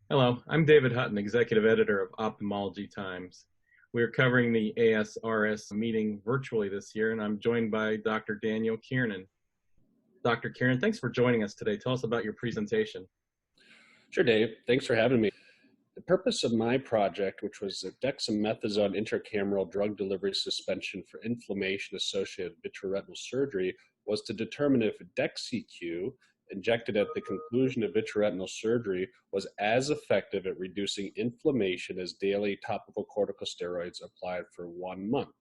Hello, I'm David Hutton, Executive Editor of Ophthalmology Times. We're covering the ASRS meeting virtually this year, and I'm joined by Dr. Daniel Kiernan. Dr. Kiernan, thanks for joining us today. Tell us about your presentation. Sure, Dave. Thanks for having me. The purpose of my project, which was a dexamethasone intracameral drug delivery suspension for inflammation associated with vitreoretinal surgery, was to determine if DEXYCU, injected at the conclusion of vitreoretinal surgery, was as effective at reducing inflammation as daily topical corticosteroids applied for 1 month.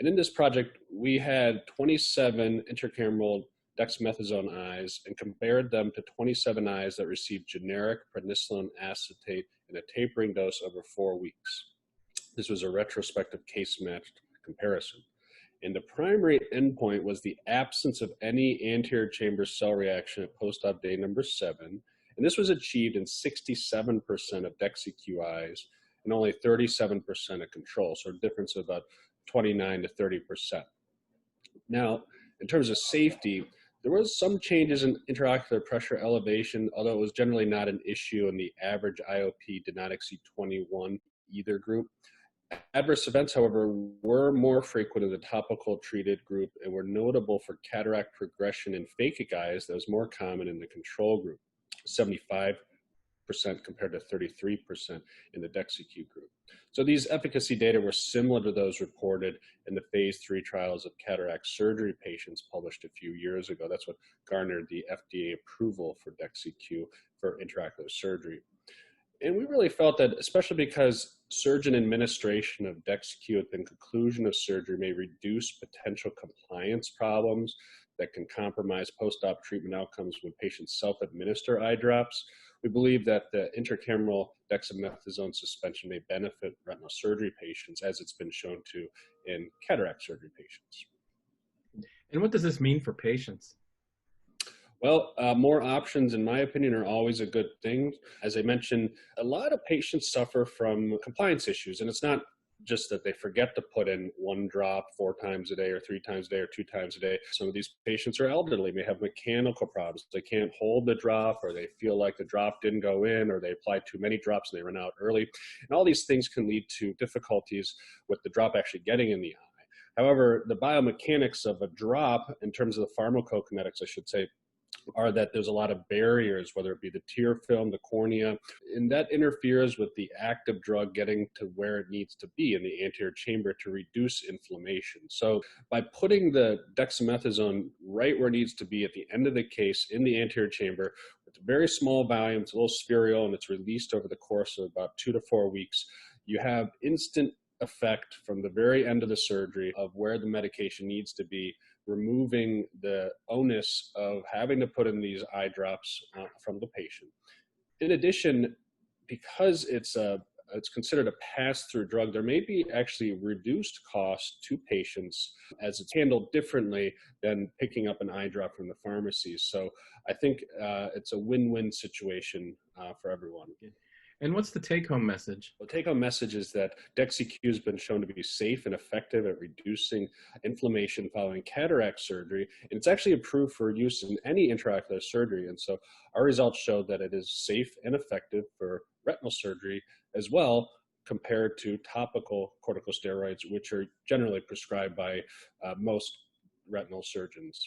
And in this project, we had 27 intracameral dexamethasone eyes and compared them to 27 eyes that received generic prednisolone acetate in a tapering dose over 4 weeks. This was a retrospective case-matched comparison. And the primary endpoint was the absence of any anterior chamber cell reaction at post-op day number 7. And this was achieved in 67% of DEXYCU eyes and only 37% of control, so a difference of about 29 to 30%. Now, in terms of safety, there was some changes in intraocular pressure elevation, although it was generally not an issue, and the average IOP did not exceed 21 either group. Adverse events, however, were more frequent in the topical treated group and were notable for cataract progression in phakic eyes that was more common in the control group, 75% compared to 33% in the DEXYCU group. So these efficacy data were similar to those reported in the phase 3 trials of cataract surgery patients published a few years ago. That's what garnered the FDA approval for DEXYCU for intraocular surgery. And we really felt that, especially because surgeon administration of DEXYCU at the conclusion of surgery may reduce potential compliance problems that can compromise post-op treatment outcomes when patients self-administer eye drops, we believe that the intracameral dexamethasone suspension may benefit retinal surgery patients, as it's been shown to in cataract surgery patients. And what does this mean for patients? Well, more options, in my opinion, are always a good thing. As I mentioned, a lot of patients suffer from compliance issues, and it's not just that they forget to put in 1 drop 4 times a day or 3 times a day or 2 times a day. Some of these patients are elderly, may have mechanical problems. They can't hold the drop, or they feel like the drop didn't go in, or they applied too many drops and they run out early. And all these things can lead to difficulties with the drop actually getting in the eye. However, the biomechanics of a drop, in terms of the pharmacokinetics, I should say, are that there's a lot of barriers, whether it be the tear film, the cornea, and that interferes with the active drug getting to where it needs to be in the anterior chamber to reduce inflammation. So by putting the dexamethasone right where it needs to be at the end of the case in the anterior chamber, with a very small volume, it's a little spherical, and it's released over the course of about 2 to 4 weeks, you have instant effect from the very end of the surgery of where the medication needs to be, removing the onus of having to put in these eye drops from the patient. In addition, because it's considered a pass-through drug, there may be actually reduced cost to patients as it's handled differently than picking up an eye drop from the pharmacy. So I think it's a win-win situation for everyone. And what's the take-home message? The take-home message is that DEXYCU has been shown to be safe and effective at reducing inflammation following cataract surgery, and it's actually approved for use in any intraocular surgery. And so our results show that it is safe and effective for retinal surgery as well, compared to topical corticosteroids, which are generally prescribed by most retinal surgeons.